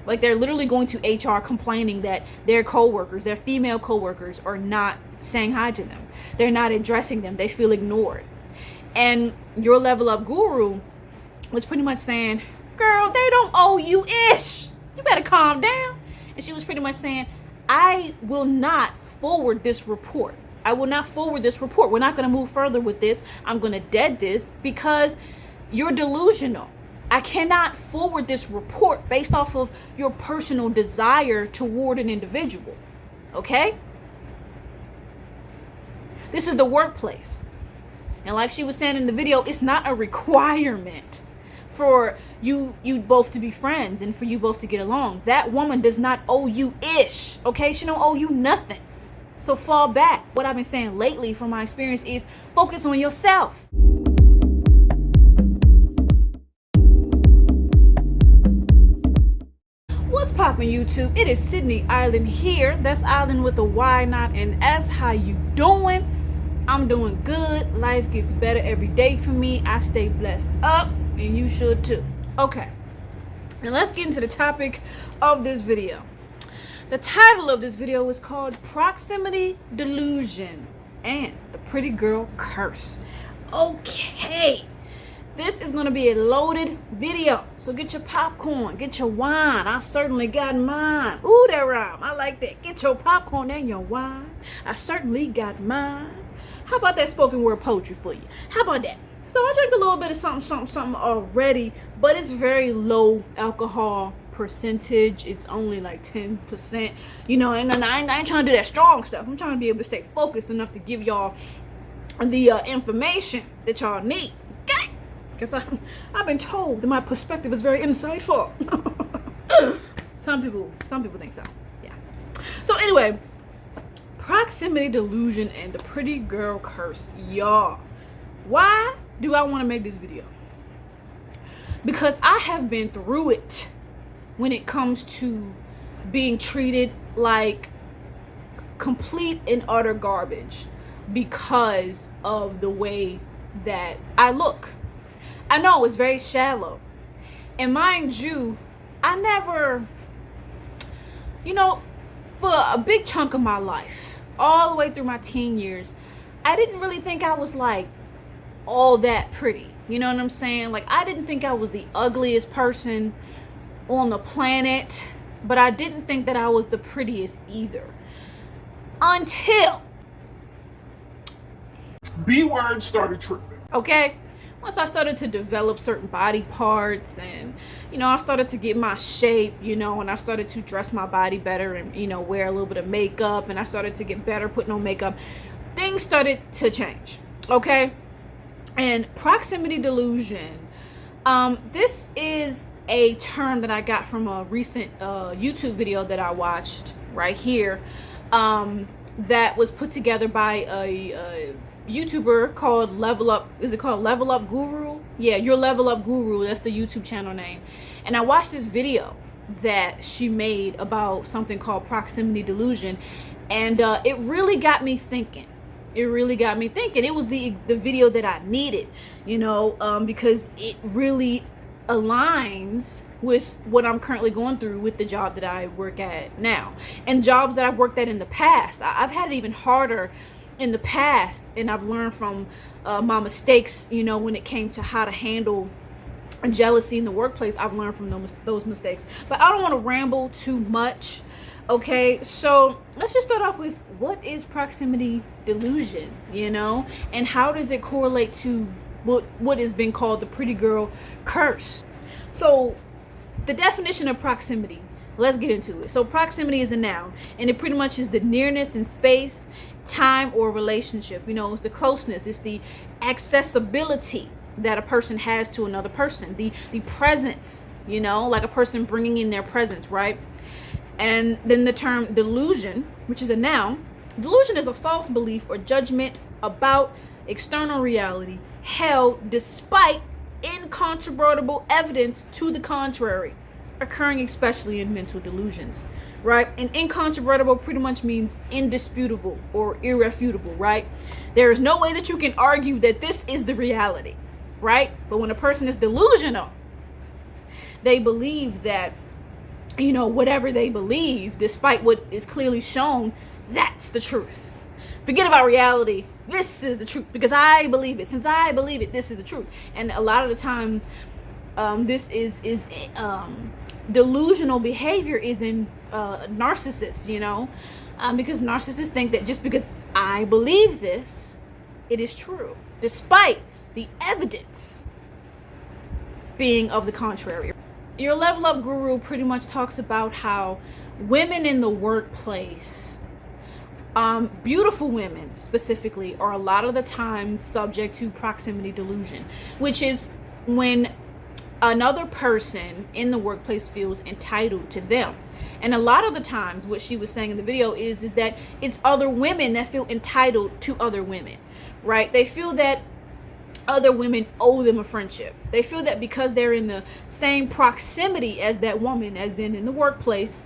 Like, they're literally going to HR complaining that their coworkers, their female coworkers, are not saying hi to them. They're not addressing them. They feel ignored. And your level up guru was pretty much saying, girl, they don't owe you ish. You better calm down. And she was pretty much saying, I will not forward this report. I will not forward this report. We're not going to move further with this. I'm going to dead this because you're delusional. I cannot forward this report based off of your personal desire toward an individual. Okay? This is the workplace. And like she was saying in the video, it's not a requirement for you both to be friends and for you both to get along. That woman does not owe you ish. Okay? She don't owe you nothing. So fall back. What I've been saying lately from my experience is focus on yourself. What's poppin' YouTube? It is Sydney Island here. That's Island with a Y, not an S. How you doing? I'm doing good. Life gets better every day for me. I stay blessed up, and you should too. Okay, and let's get into the topic of this video. The title of this video is called Proximity Delusion and the Pretty Girl Curse. Okay, this is going to be a loaded video, so get your popcorn, get your wine. I certainly got mine. Ooh, that rhyme. I like that. Get your popcorn and your wine. I certainly got mine. How about that spoken word poetry for you? How about that? So I drank a little bit of something already, but it's very low alcohol percentage. It's only like 10%, you know, and I ain't trying to do that strong stuff. I'm trying to be able to stay focused enough to give y'all the information that y'all need. Okay? Because I've been told that my perspective is very insightful. Some people think so. Yeah. So anyway, proximity delusion and the pretty girl curse. Y'all, why do I want to make this video? Because I have been through it when it comes to being treated like complete and utter garbage because of the way that I look. I know it's very shallow. And mind you, I never, you know, for a big chunk of my life, all the way through my teen years, I didn't really think I was like all that pretty. You know what I'm saying? Like, I didn't think I was the ugliest person on the planet, but I didn't think that I was the prettiest either. Until B-word started tripping. Okay? Once I started to develop certain body parts and, you know, I started to get my shape, you know, and I started to dress my body better and, you know, wear a little bit of makeup, and I started to get better putting on makeup, things started to change. Okay? And proximity delusion, this is a term that I got from a recent YouTube video that I watched right here, that was put together by a YouTuber called Level Up. Is it called Level Up Guru? Yeah, Your Level Up Guru. That's the YouTube channel name. And I watched this video that she made about something called proximity delusion, and it really got me thinking. It really got me thinking. It was the video that I needed, you know, because it really aligns with what I'm currently going through with the job that I work at now and jobs that I've worked at in the past. I've had it even harder in the past, and I've learned from my mistakes, you know, when it came to how to handle jealousy in the workplace. I've learned from those mistakes, but I don't want to ramble too much. Okay, so let's just start off with, what is proximity delusion, you know, and how does it correlate to what has been called the pretty girl curse? So the definition of proximity, let's get into it. So proximity is a noun, and it pretty much is the nearness in space, time, or relationship. You know, it's the closeness, it's the accessibility that a person has to another person, the presence, you know, like a person bringing in their presence, right? And then the term delusion, which is a noun. Delusion is a false belief or judgment about external reality held despite incontrovertible evidence to the contrary, occurring especially in mental delusions, right? And incontrovertible pretty much means indisputable or irrefutable, right? There is no way that you can argue that this is the reality, right? But when a person is delusional, they believe that whatever they believe, despite what is clearly shown, that's the truth. Forget about reality. This is the truth because I believe it. Since I believe it, this is the truth. And a lot of the times, this is delusional behavior is in narcissists, because narcissists think that just because I believe this, it is true, despite the evidence being of the contrary. Your Level Up Guru pretty much talks about how women in the workplace, beautiful women specifically, are a lot of the times subject to proximity delusion, which is when another person in the workplace feels entitled to them. And a lot of the times what she was saying in the video is that it's other women that feel entitled to other women, right? They feel that other women owe them a friendship. They feel that because they're in the same proximity as that woman, as in the workplace,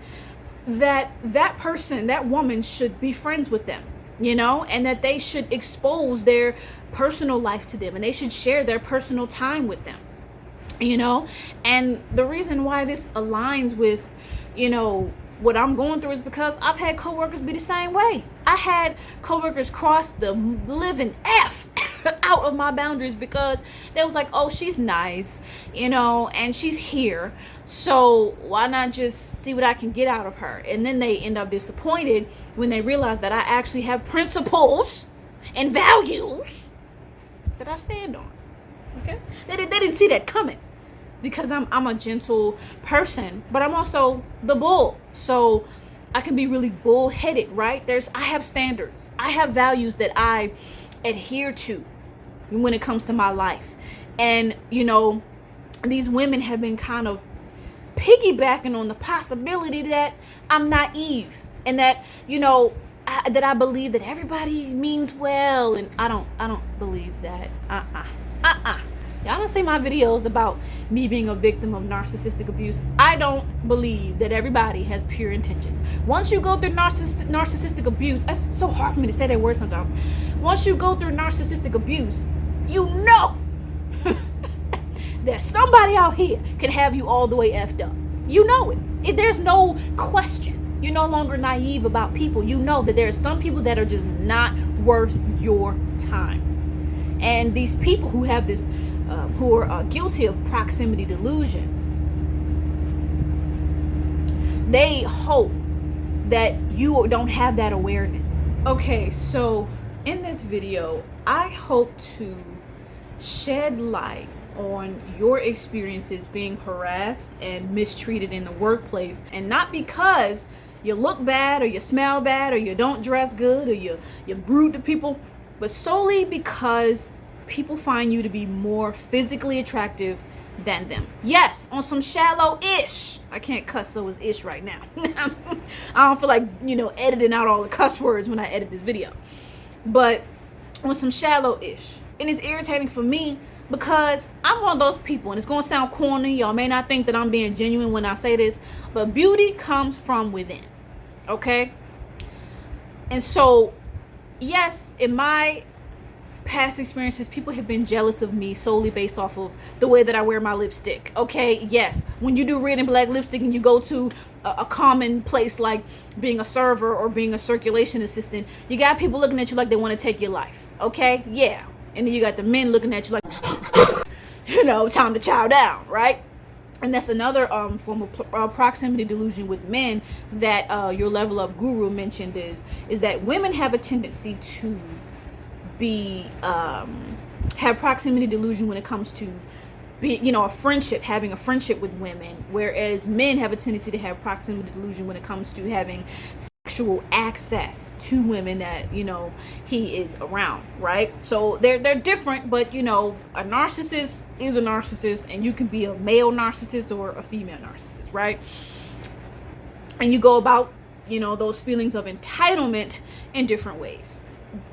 that person, that woman, should be friends with them, and that they should expose their personal life to them, and they should share their personal time with them, and the reason why this aligns with what I'm going through is because I've had coworkers be the same way. I had coworkers cross the living F out of my boundaries because they was like, oh, she's nice, and she's here, so why not just see what I can get out of her? And then they end up disappointed when they realize that I actually have principles and values that I stand on. Okay, they didn't see that coming, because I'm a gentle person, but I'm also the bull. So I can be really bullheaded, right? I have standards. I have values that I adhere to when it comes to my life. And, these women have been kind of piggybacking on the possibility that I'm naive and that, that I believe that everybody means well. And I don't believe that. Y'all don't see my videos about me being a victim of narcissistic abuse. I don't believe that everybody has pure intentions. Once you go through narcissistic abuse, it's so hard for me to say that word sometimes. Once you go through narcissistic abuse, that somebody out here can have you all the way effed up. There's no question. You're no longer naive about people. You know that there are some people that are just not worth your time. And these people who have this who are guilty of proximity delusion, they hope that you don't have that awareness. Okay, so in this video, I hope to shed light on your experiences being harassed and mistreated in the workplace, and not because you look bad or you smell bad or you don't dress good or you're rude to people, but solely because people find you to be more physically attractive than them. Yes, on some shallow-ish. I can't cuss, so it's ish right now. I don't feel like, editing out all the cuss words when I edit this video. But on some shallow-ish. And it's irritating for me because I'm one of those people, and it's going to sound corny. Y'all may not think that I'm being genuine when I say this, but beauty comes from within. Okay? And so, yes, in my past experiences, people have been jealous of me solely based off of the way that I wear my lipstick. Okay, yes, when you do red and black lipstick and you go to a common place like being a server or being a circulation assistant, you got people looking at you like they want to take your life. Okay, yeah. And then you got the men looking at you like time to chow down, right? And that's another form of proximity delusion with men that your Level Up Guru mentioned is that women have a tendency to have proximity delusion when it comes to having a friendship with women, whereas men have a tendency to have proximity delusion when it comes to having sexual access to women that he is around, right? So they're different, but a narcissist is a narcissist, and you can be a male narcissist or a female narcissist, right? And you go about those feelings of entitlement in different ways.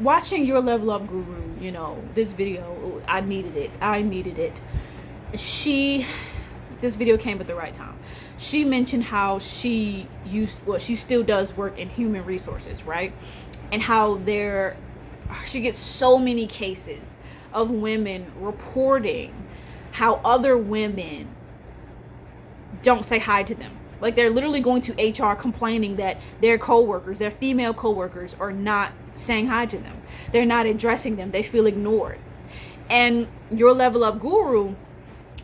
Watching your Level Up Guru, this video, I needed it. This video came at the right time. She mentioned how she still does work in human resources, right? And how she gets so many cases of women reporting how other women don't say hi to them, Like they're literally going to HR complaining that their coworkers, their female coworkers, are not saying hi to them. They're not addressing them. They feel ignored. And your level up guru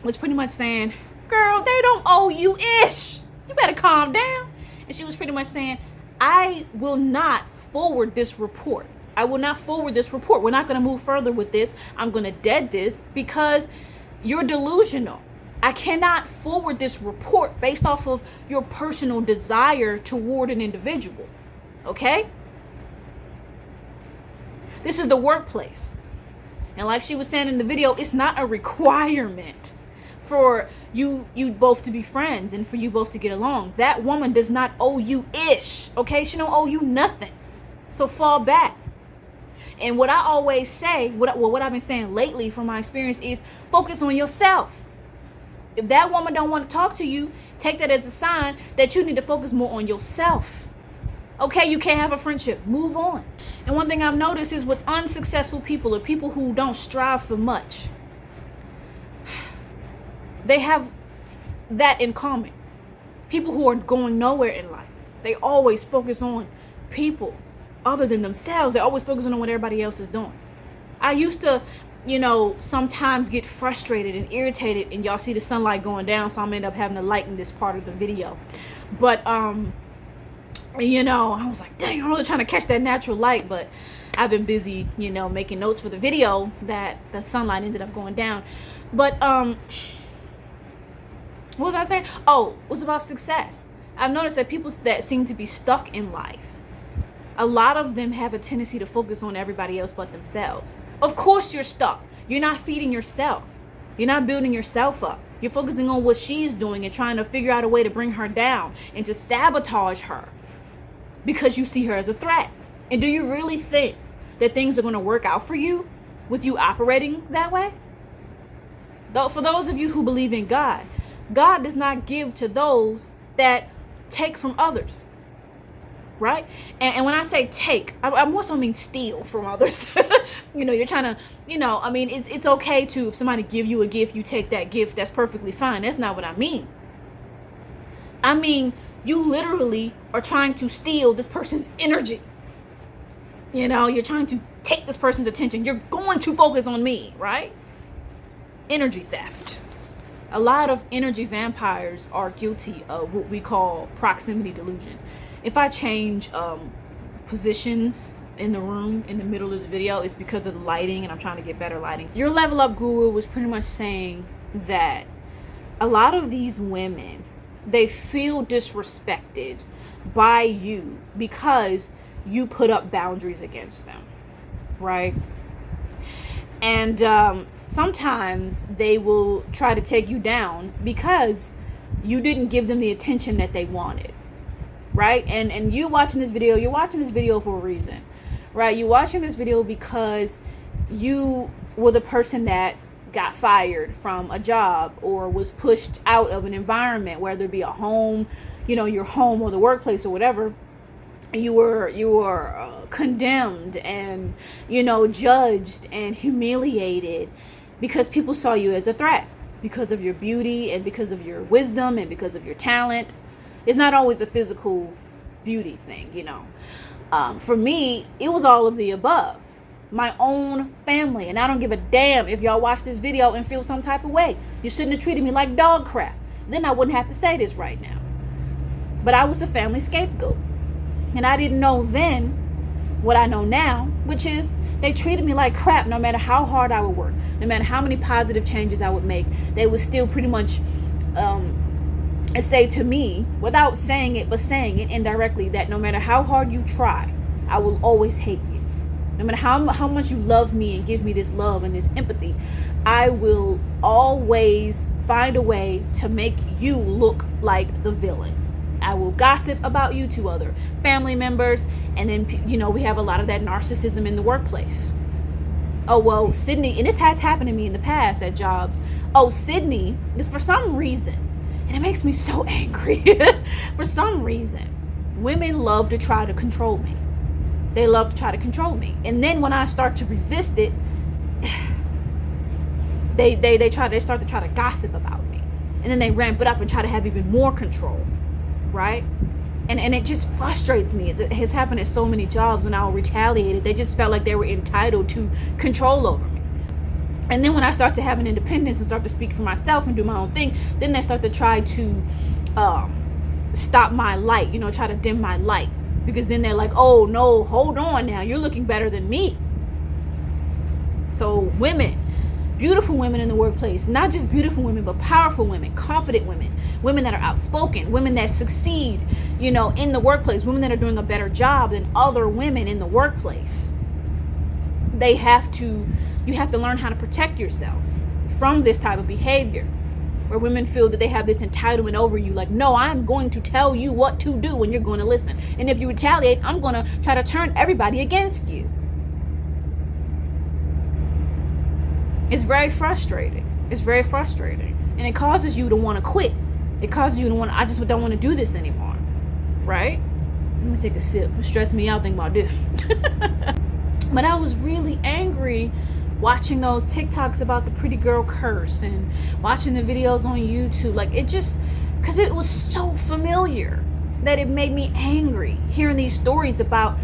was pretty much saying, girl, they don't owe you ish. You better calm down. And she was pretty much saying, I will not forward this report. I will not forward this report. We're not going to move further with this. I'm going to dead this because you're delusional. I cannot forward this report based off of your personal desire toward an individual. Okay? This is the workplace. And like she was saying in the video, it's not a requirement for you both to be friends and for you both to get along. That woman does not owe you ish. Okay? She don't owe you nothing. So fall back. And what I always say, what I've been saying lately from my experience is focus on yourself. If that woman don't want to talk to you, take that as a sign that you need to focus more on yourself. Okay, you can't have a friendship. Move on. And one thing I've noticed is with unsuccessful people or people who don't strive for much, they have that in common. People who are going nowhere in life, they always focus on people other than themselves. They're always focusing on what everybody else is doing. I used to, sometimes get frustrated and irritated, and y'all see the sunlight going down, so I'm gonna end up having to lighten this part of the video. But I was like, dang, I'm really trying to catch that natural light, but I've been busy, making notes for the video that the sunlight ended up going down. But what was I saying? Oh, it was about success. I've noticed that people that seem to be stuck in life, a lot of them have a tendency to focus on everybody else but themselves. Of course you're stuck. You're not feeding yourself. You're not building yourself up. You're focusing on what she's doing and trying to figure out a way to bring her down and to sabotage her because you see her as a threat. And do you really think that things are going to work out for you with you operating that way? Though, for those of you who believe in God, God does not give to those that take from others. Right? And when I say take, I more so mean steal from others. You're trying to, it's okay to, if somebody give you a gift, you take that gift. That's perfectly fine. That's not what I mean. I mean, you literally are trying to steal this person's energy. You're trying to take this person's attention. You're going to focus on me, right? Energy theft. A lot of energy vampires are guilty of what we call proximity delusion. If I change positions in the room in the middle of this video, it's because of the lighting, and I'm trying to get better lighting. Your level up guru was pretty much saying that a lot of these women, they feel disrespected by you because you put up boundaries against them, right? And sometimes they will try to take you down because you didn't give them the attention that they wanted. Right? And you watching this video, you're watching this video for a reason, right? You're watching this video because you were the person that got fired from a job or was pushed out of an environment, whether it be a home, your home or the workplace or whatever. You were condemned and, judged and humiliated because people saw you as a threat because of your beauty and because of your wisdom and because of your talent. It's not always a physical beauty thing, For me, it was all of the above. My own family. And I don't give a damn if y'all watch this video and feel some type of way. You shouldn't have treated me like dog crap. Then I wouldn't have to say this right now. But I was the family scapegoat. And I didn't know then what I know now, which is they treated me like crap no matter how hard I would work. No matter how many positive changes I would make. They would still pretty much and say to me, without saying it, but saying it indirectly, that no matter how hard you try, I will always hate you. No matter how much you love me and give me this love and this empathy, I will always find a way to make you look like the villain. I will gossip about you to other family members, and then, we have a lot of that narcissism in the workplace. Oh, well, Sydney, and this has happened to me in the past at jobs. Oh, Sydney, is for some reason, and it makes me so angry. For some reason, women love to try to control me. They love to try to control me. And then when I start to resist it, they start to try to gossip about me. And then they ramp it up and try to have even more control. right? And it just frustrates me. It has happened at so many jobs when I retaliated. They just felt like they were entitled to control over me. And then when I start to have an independence and start to speak for myself and do my own thing, then they start to try to stop my light, try to dim my light. Because then they're like, oh no, hold on now, you're looking better than me. So women, beautiful women in the workplace, not just beautiful women, but powerful women, confident women, women that are outspoken, women that succeed, in the workplace, women that are doing a better job than other women in the workplace. You have to learn how to protect yourself from this type of behavior, where women feel that they have this entitlement over you. Like, no, I'm going to tell you what to do when you're going to listen. And if you retaliate, I'm going to try to turn everybody against you. It's very frustrating. And it causes you to want to quit. It causes you to want to, I just don't want to do this anymore. Right? Let me take a sip. It stressed me out thinking about this. But I was really angry watching those TikToks about the pretty girl curse and watching the videos on YouTube. Like, it just, because it was so familiar that it made me angry hearing these stories about,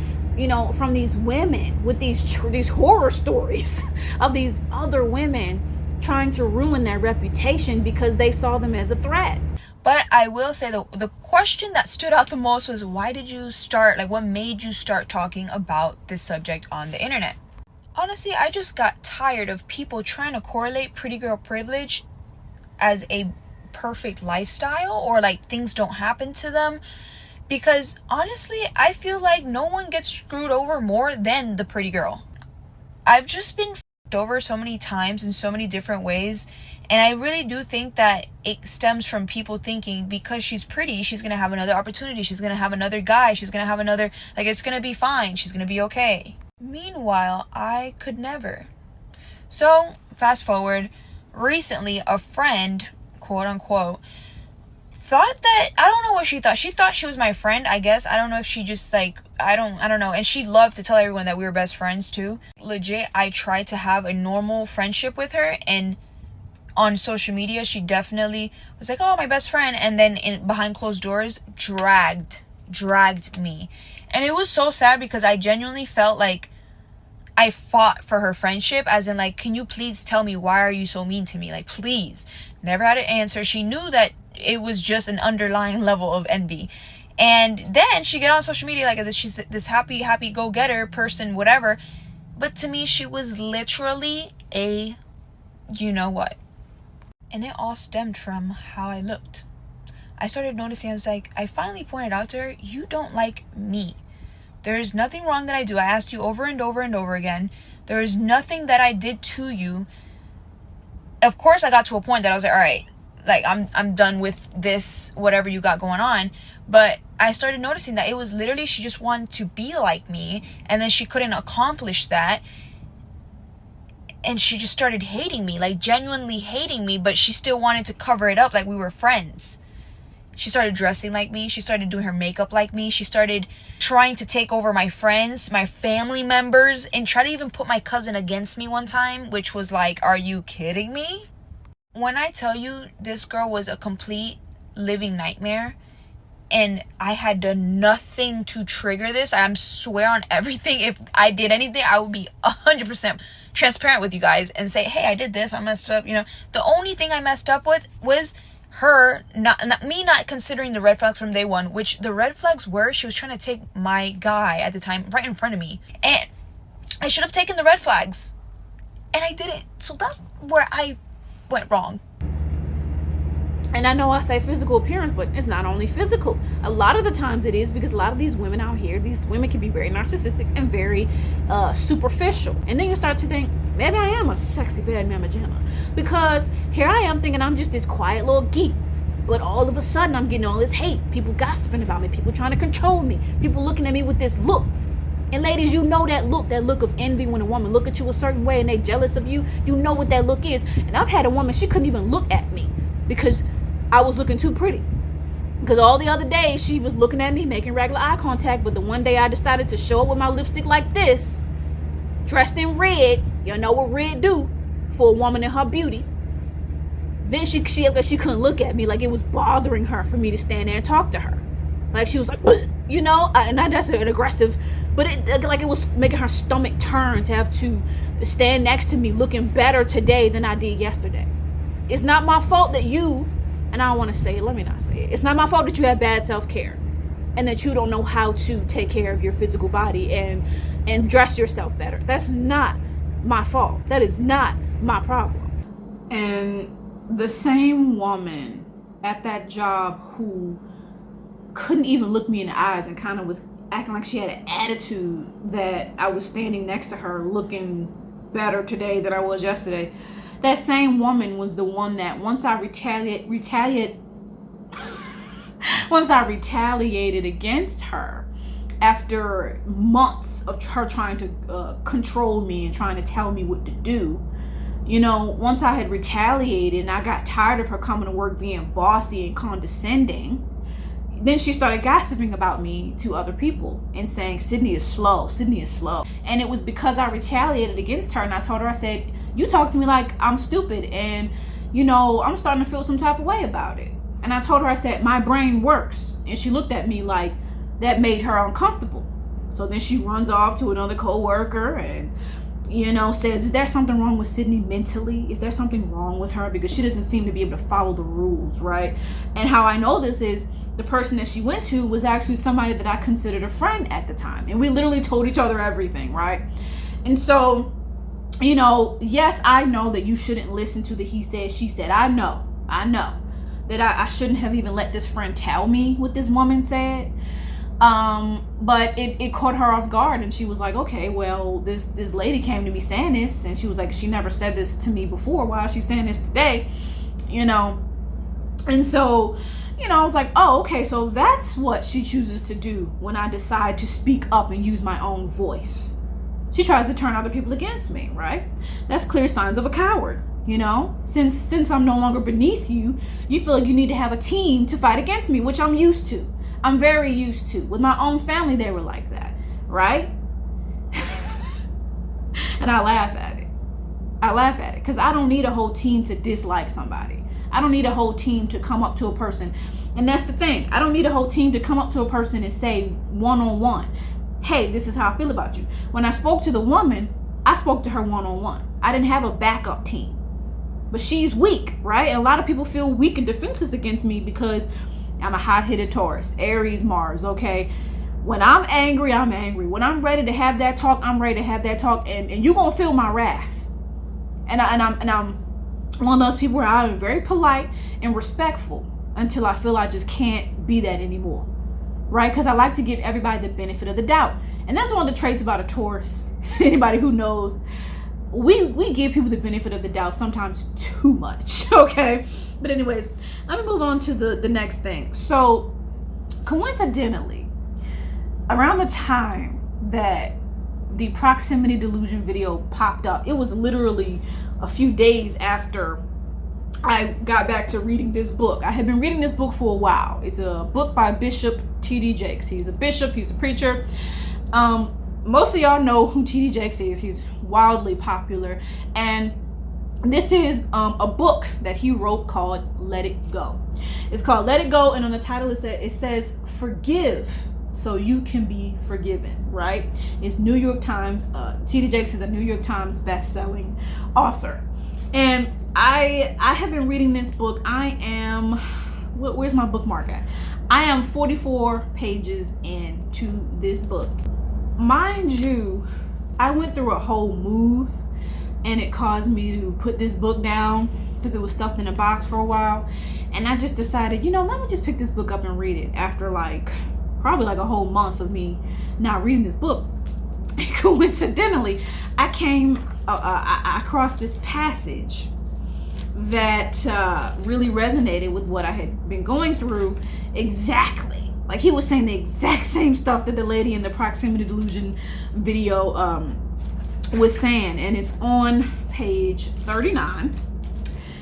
from these women with these horror stories of these other women trying to ruin their reputation because they saw them as a threat. But I will say the question that stood out the most was, why did you start, what made you start talking about this subject on the internet? Honestly, I just got tired of people trying to correlate pretty girl privilege as a perfect lifestyle, or things don't happen to them. Because honestly, I feel like no one gets screwed over more than the pretty girl. I've just been f***ed over so many times in so many different ways. And I really do think that it stems from people thinking because she's pretty, she's going to have another opportunity. She's going to have another guy. She's going to have another, it's going to be fine. She's going to be okay. Meanwhile, I could never. So, fast forward, recently a friend, quote unquote, thought that, I don't know what she thought. She thought she was my friend, I guess. I don't know if she just I don't know. And she loved to tell everyone that we were best friends too. Legit, I tried to have a normal friendship with her, and on social media, she definitely was like, oh, my best friend. And then behind closed doors, dragged me. And it was so sad because I genuinely felt like I fought for her friendship, as in can you please tell me, why are you so mean to me? Please. Never had an answer. She knew that it was just an underlying level of envy. And then she get on social media she's this happy go-getter person, whatever. But to me, she was literally a you-know-what. And it all stemmed from how I looked. I started noticing, I finally pointed out to her, you don't like me. There is nothing wrong that I do. I asked you over and over and over again. There is nothing that I did to you. Of course, I got to a point that I was like, all right, I'm done with this, whatever you got going on. But I started noticing that it was literally, she just wanted to be like me, and then she couldn't accomplish that. And she just started hating me, genuinely hating me, but she still wanted to cover it up like we were friends. She started dressing like me. She started doing her makeup like me. She started trying to take over my friends, my family members, and try to even put my cousin against me one time, which was are you kidding me? When I tell you, this girl was a complete living nightmare, and I had done nothing to trigger this. I swear on everything, if I did anything, I would be 100% transparent with you guys and say, hey, I did this, I messed up. The only thing I messed up with was her not considering the red flags from day one, which the red flags were, she was trying to take my guy at the time right in front of me, and I should have taken the red flags, and I didn't. So that's where I went wrong. And I know I say physical appearance, but it's not only physical. A lot of the times it is, because a lot of these women out here, these women can be very narcissistic and very superficial. And then you start to think, maybe I am a sexy bad mama jamma. Because here I am thinking I'm just this quiet little geek. But all of a sudden I'm getting all this hate. People gossiping about me. People trying to control me. People looking at me with this look. And ladies, you know that look of envy when a woman look at you a certain way and they jealous of you. You know what that look is. And I've had a woman, she couldn't even look at me because I was looking too pretty. Because all the other days she was looking at me, making regular eye contact. But the one day I decided to show up with my lipstick like this, dressed in red, you know what red do for a woman in her beauty. Then she couldn't look at me, like it was bothering her for me to stand there and talk to her. Like she was like, you know, and not necessarily aggressive, but it was making her stomach turn to have to stand next to me looking better today than I did yesterday. It's not my fault that you, and I don't want to say it, let me not say it. It's not my fault that you have bad self-care and that you don't know how to take care of your physical body and dress yourself better. That's not my fault. That is not my problem. And the same woman at that job who couldn't even look me in the eyes and kind of was acting like she had an attitude that I was standing next to her looking better today than I was yesterday. That same woman was the one that once I retaliated against her after months of her trying to control me and trying to tell me what to do. You know, once I had retaliated and I got tired of her coming to work being bossy and condescending, then she started gossiping about me to other people and saying, Sydney is slow. And it was because I retaliated against her, and I told her, I said, you talk to me like I'm stupid, and, you know, I'm starting to feel some type of way about it. And I told her, I said, my brain works. And she looked at me like that made her uncomfortable. So then she runs off to another coworker and, you know, says, is there something wrong with Sydney mentally? Is there something wrong with her? Because she doesn't seem to be able to follow the rules, right? And how I know this is the person that she went to was actually somebody that I considered a friend at the time. And we literally told each other everything, right? And so, you know, yes, I know that you shouldn't listen to the he said, she said. I know that I shouldn't have even let this friend tell me what this woman said. But it caught her off guard, and she was like, okay, well, this lady came to me saying this, and she was like, she never said this to me before. Why is she saying this today? You know? And so, you know, I was like, oh, okay, so that's what she chooses to do when I decide to speak up and use my own voice. She tries to turn other people against me, right? That's clear signs of a coward, you know? Since I'm no longer beneath you, you feel like you need to have a team to fight against me, which I'm used to. I'm very used to. With my own family, they were like that, right? And I laugh at it because I don't need a whole team to dislike somebody. I don't need a whole team to come up to a person. And that's the thing. I don't need a whole team to come up to a person and say one-on-one, hey, this is how I feel about you. When I spoke to the woman, I spoke to her one-on-one. I didn't have a backup team. But she's weak, right? And a lot of people feel weak and defenseless against me because I'm a hot-headed Taurus, Aries, Mars, okay? When I'm angry, I'm angry. When I'm ready to have that talk, I'm ready to have that talk. And you're going to feel my wrath. And I'm one of those people where I'm very polite and respectful until I feel I just can't be that anymore, right? Because I like to give everybody the benefit of the doubt. And that's one of the traits about a Taurus. Anybody who knows, we give people the benefit of the doubt sometimes too much, okay? But anyways, let me move on to the next thing. So coincidentally, around the time that the proximity delusion video popped up, it was literally a few days after I got back to reading this book. I had been reading this book for a while. It's a book by Bishop T.D. Jakes. He's a bishop, he's a preacher. Most of y'all know who T.D. Jakes is. He's wildly popular. And this is a book that he wrote called Let It Go. It's called Let It Go, and on the title it says forgive so you can be forgiven, right? It's New York Times. T.D. Jakes is a New York Times best-selling author. And I have been reading this book. I am, where's my bookmark at? I am 44 pages into this book. Mind you, I went through a whole move, and it caused me to put this book down because it was stuffed in a box for a while. And I just decided, you know, let me just pick this book up and read it after probably a whole month of me not reading this book. And coincidentally, I came across this passage that really resonated with what I had been going through exactly. Like, he was saying the exact same stuff that the lady in the proximity delusion video was saying, and it's on page 39.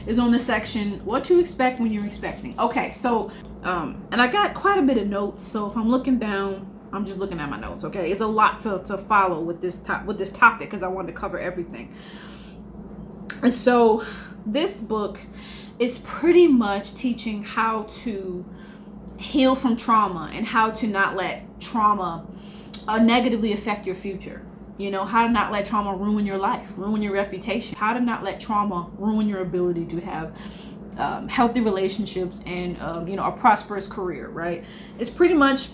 Is on the section what to expect when you're expecting. Okay, so and I got quite a bit of notes, so if I'm looking down, I'm just looking at my notes. Okay, it's a lot to follow with this topic because I wanted to cover everything. And so this book is pretty much teaching how to heal from trauma and how to not let trauma negatively affect your future. You know, how to not let trauma ruin your life, ruin your reputation, how to not let trauma ruin your ability to have healthy relationships and, you know, a prosperous career, right? It's pretty much,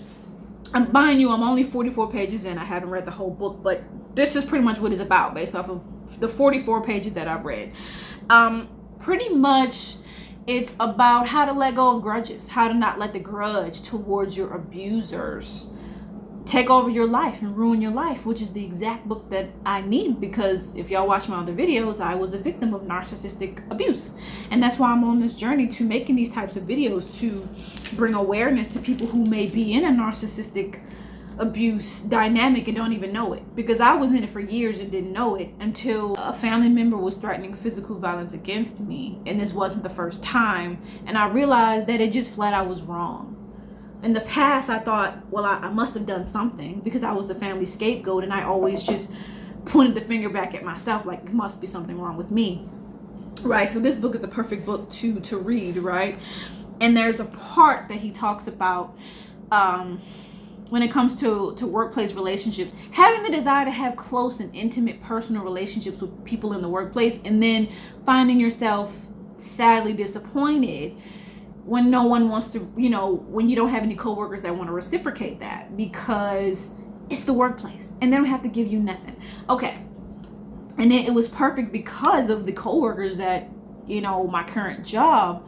mind you, I'm only 44 pages in. I haven't read the whole book, but this is pretty much what it's about based off of the 44 pages that I've read. Pretty much it's about how to let go of grudges, how to not let the grudge towards your abusers take over your life and ruin your life, which is the exact book that I need, because if y'all watch my other videos, I was a victim of narcissistic abuse. And that's why I'm on this journey to making these types of videos to bring awareness to people who may be in a narcissistic abuse dynamic and don't even know it, because I was in it for years and didn't know it until a family member was threatening physical violence against me, and this wasn't the first time, and I realized that it just flat out was wrong. In the past, I thought, well, I must have done something because I was a family scapegoat, and I always just pointed the finger back at myself like, it must be something wrong with me, right? So this book is the perfect book to read, right? And there's a part that he talks about when it comes to workplace relationships, having the desire to have close and intimate personal relationships with people in the workplace, and then finding yourself sadly disappointed when no one wants to, you know, when you don't have any coworkers that want to reciprocate that, because it's the workplace and they don't have to give you nothing. Okay. And then it was perfect because of the coworkers at, you know, my current job,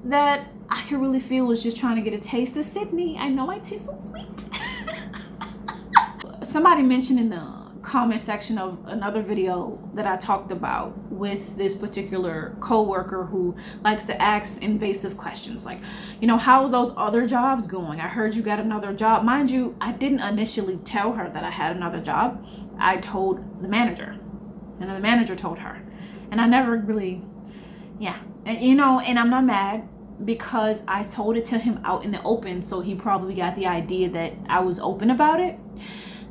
that I could really feel was just trying to get a taste of Sydney. I know I taste so sweet. Somebody mentioned in the comment section of another video that I talked about with this particular coworker who likes to ask invasive questions like, you know, how's those other jobs going? I heard you got another job. Mind you, I didn't initially tell her that I had another job. I told the manager, and then the manager told her, and I never really, and you know, and I'm not mad because I told it to him out in the open, so he probably got the idea that I was open about it.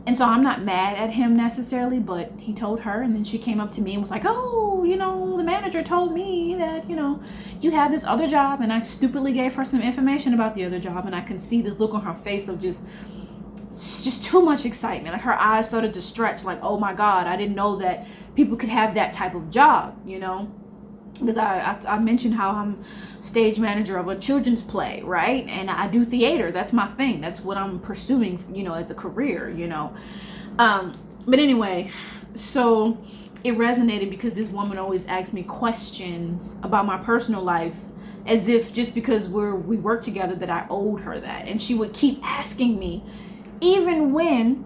And so I'm not mad at him necessarily, but he told her, and then she came up to me and was like, oh, you know, the manager told me that, you know, you have this other job. And I stupidly gave her some information about the other job, and I can see this look on her face of just too much excitement. Like her eyes started to stretch like, oh my God, I didn't know that people could have that type of job, you know? Because I mentioned how I'm stage manager of a children's play, right? And I do theater. That's my thing. That's what I'm pursuing, you know, as a career, you know. But anyway, so it resonated because this woman always asks me questions about my personal life as if just because we work together that I owed her that. And she would keep asking me even when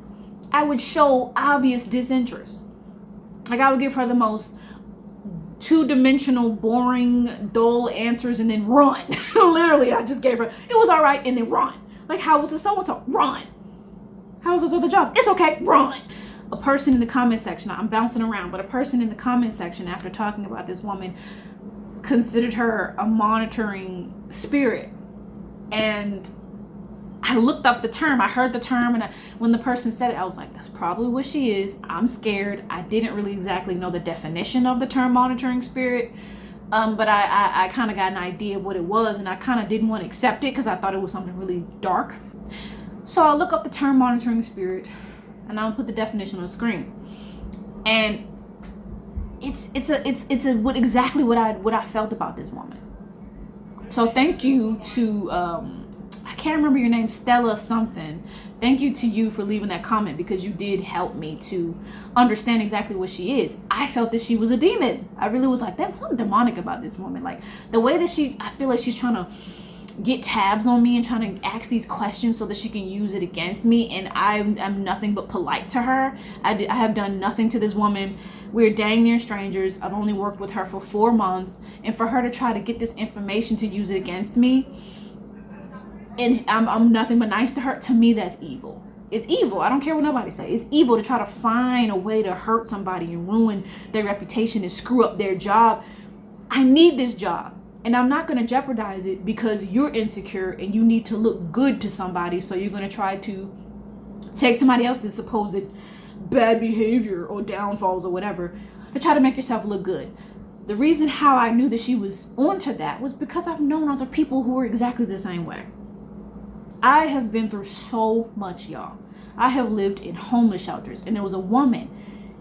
I would show obvious disinterest. Like I would give her the most two-dimensional, boring, dull answers and then run. Literally, I just gave her, it was all right, and then run. Like, how was the so-and-so? Run. How was those other jobs? It's okay, run. A person in the comment section, I'm bouncing around, but a person in the comment section after talking about this woman considered her a monitoring spirit. And I looked up the term. I heard the term, and when the person said it, I was like, that's probably what she is. I'm scared. I didn't really exactly know the definition of the term monitoring spirit, but I kind of got an idea of what it was, and I kind of didn't want to accept it because I thought it was something really dark. So I look up the term monitoring spirit, and I'll put the definition on the screen. And it's exactly what I felt about this woman. So thank you to I can't remember your name, Stella something. Thank you to you for leaving that comment, because you did help me to understand exactly what she is. I felt that she was a demon. I really was like, there's something demonic about this woman. Like the way that I feel like she's trying to get tabs on me and trying to ask these questions so that she can use it against me. And I'm nothing but polite to her. I have done nothing to this woman. We're dang near strangers. I've only worked with her for 4 months. And for her to try to get this information to use it against me, and I'm nothing but nice to her, to me that's evil. It's evil. I don't care what nobody says. It's evil to try to find a way to hurt somebody and ruin their reputation and screw up their job. I need this job, and I'm not going to jeopardize it because you're insecure and you need to look good to somebody, so you're going to try to take somebody else's supposed bad behavior or downfalls or whatever to try to make yourself look good. The reason how I knew that she was onto that was because I've known other people who were exactly the same way. I have been through so much, y'all. I have lived in homeless shelters, and there was a woman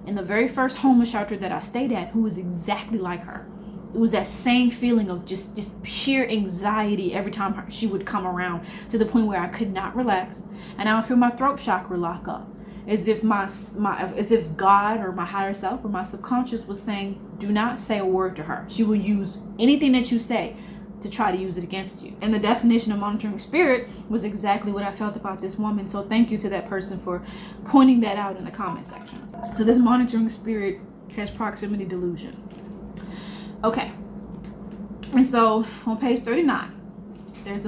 in the very first homeless shelter that I stayed at who was exactly like her. It was that same feeling of just pure anxiety every time she would come around, to the point where I could not relax, and I would feel my throat chakra lock up, as if as if God or my higher self or my subconscious was saying, do not say a word to her. She will use anything that you say to try to use it against you. And the definition of monitoring spirit was exactly what I felt about this woman. So thank you to that person for pointing that out in the comment section. So this monitoring spirit has proximity delusion. Okay. And so on page 39, there's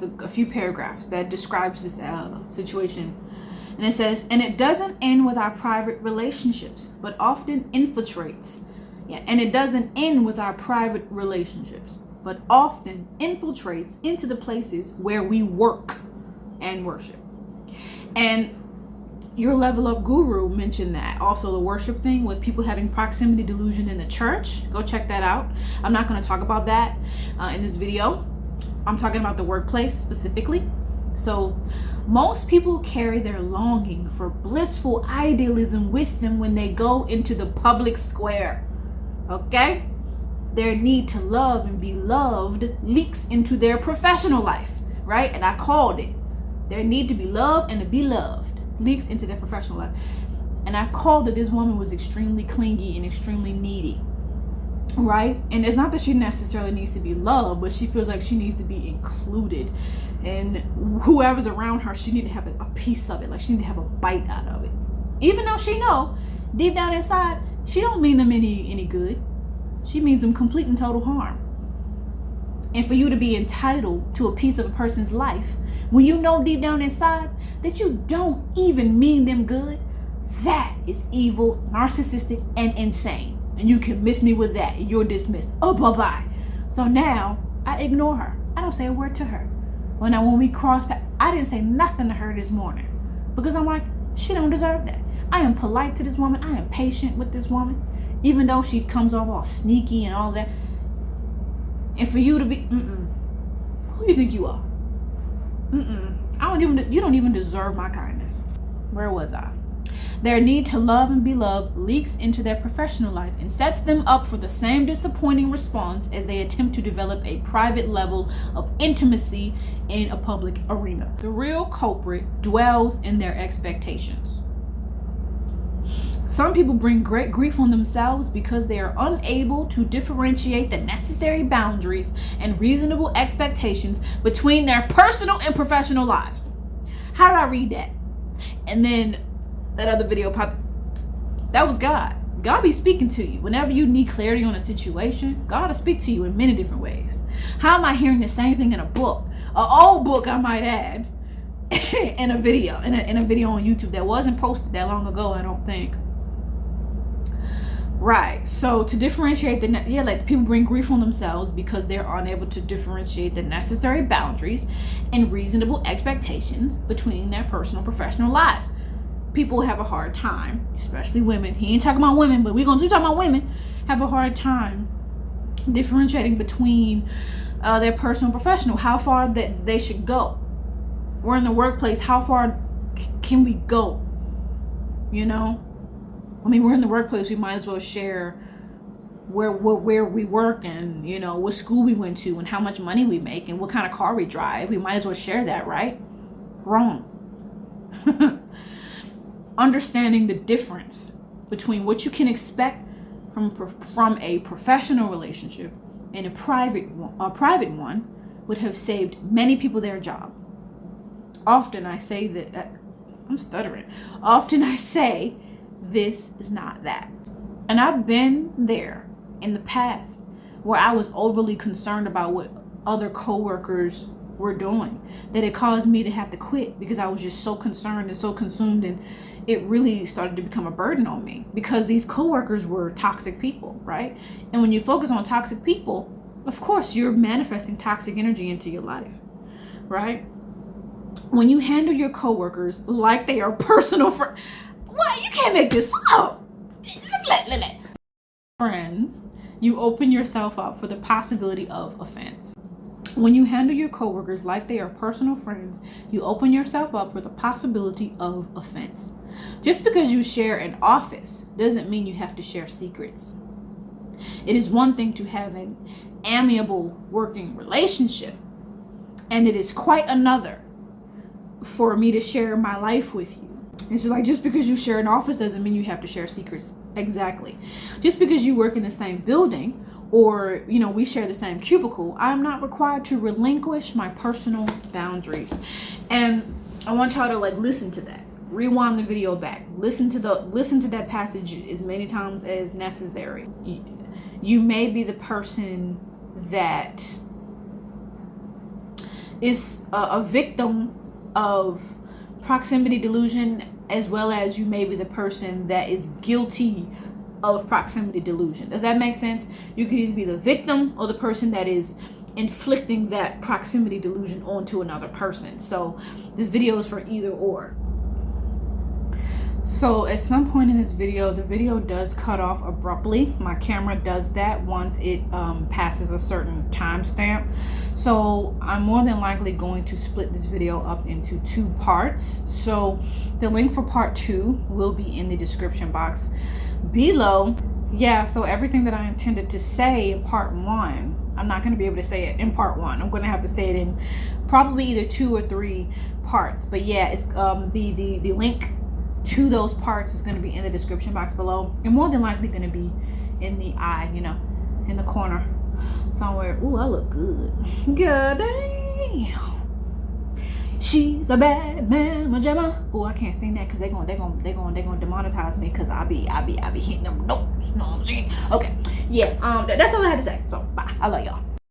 a few paragraphs that describes this situation. And it says, and it doesn't end with our private relationships, but often infiltrates. Yeah, and it doesn't end with our private relationships, but often infiltrates into the places where we work and worship. And your Level Up Guru mentioned that. Also, the worship thing with people having proximity delusion in the church. Go check that out. I'm not going to talk about that in this video. I'm talking about the workplace specifically. So most people carry their longing for blissful idealism with them when they go into the public square. Okay? Their need to love and be loved leaks into their professional life, right? And I called it. Their need to be loved and to be loved leaks into their professional life. And I called that this woman was extremely clingy and extremely needy, right? And it's not that she necessarily needs to be loved, but she feels like she needs to be included. And whoever's around her, she need to have a piece of it. Like, she need to have a bite out of it. Even though she know, deep down inside, she don't mean them any good. She means them complete and total harm. And for you to be entitled to a piece of a person's life, when you know deep down inside that you don't even mean them good, that is evil, narcissistic, and insane. And you can miss me with that, and you're dismissed. Oh, bye-bye. So now, I ignore her. I don't say a word to her. When we cross paths, I didn't say nothing to her this morning. Because I'm like, she don't deserve that. I am polite to this woman. I am patient with this woman. Even though she comes off all sneaky and all that. And for you to be, who do you think you are? You don't even deserve my kindness. Where was I? Their need to love and be loved leaks into their professional life and sets them up for the same disappointing response as they attempt to develop a private level of intimacy in a public arena. The real culprit dwells in their expectations. Some people bring great grief on themselves because they are unable to differentiate the necessary boundaries and reasonable expectations between their personal and professional lives. How did I read that? And then that other video popped. That was God. God be speaking to you. Whenever you need clarity on a situation, God will speak to you in many different ways. How am I hearing the same thing in a book? An old book, I might add, in a video on YouTube that wasn't posted that long ago, I don't think. Right. So to differentiate like people bring grief on themselves because they're unable to differentiate the necessary boundaries and reasonable expectations between their personal and professional lives. People have a hard time, especially women. He ain't talking about women, but we're going to talk about women. Have a hard time differentiating between their personal and professional. How far that they should go. We're in the workplace. How far can we go? You know? I mean, we're in the workplace. We might as well share where we work and, you know, what school we went to and how much money we make and what kind of car we drive. We might as well share that, right? Wrong. Understanding the difference between what you can expect from a professional relationship and a private one would have saved many people their job. Often I say that I'm stuttering. Often I say this is not that. And I've been there in the past where I was overly concerned about what other coworkers were doing, that it caused me to have to quit because I was just so concerned and so consumed, and it really started to become a burden on me because these coworkers were toxic people, right? And when you focus on toxic people, of course you're manifesting toxic energy into your life, right? When you handle your coworkers like they are personal friends, what? You can't make this up. Friends, you open yourself up for the possibility of offense. When you handle your coworkers like they are personal friends, you open yourself up for the possibility of offense. Just because you share an office doesn't mean you have to share secrets. It is one thing to have an amiable working relationship, and it is quite another for me to share my life with you. It's just like, just because you share an office doesn't mean you have to share secrets. Exactly. Just because you work in the same building, or we share the same cubicle, I'm not required to relinquish my personal boundaries. And I want y'all to listen to that. Rewind the video back. Listen to that passage as many times as necessary. You may be the person that is a victim of proximity delusion, as well as you may be the person that is guilty of proximity delusion. Does that make sense? You could either be the victim or the person that is inflicting that proximity delusion onto another person. So this video is for either or. So at some point in this video, the video does cut off abruptly. My camera does that once it passes a certain timestamp. So I'm more than likely going to split this video up into 2 parts. So the link for part 2 will be in the description box below. Yeah, so everything that I intended to say in part 1, I'm not going to be able to say it in part 1. I'm going to have to say it in probably either 2 or 3 parts. But yeah, it's the link to those parts is going to be in the description box below, and more than likely going to be in the eye, in the corner somewhere. Ooh, I look good. God damn. She's a bad man, Majema. Oh, I can't sing that because they're gonna demonetize me, because I be hitting them notes. You know what I'm saying? Okay, yeah. That's all I had to say. So bye. I love y'all.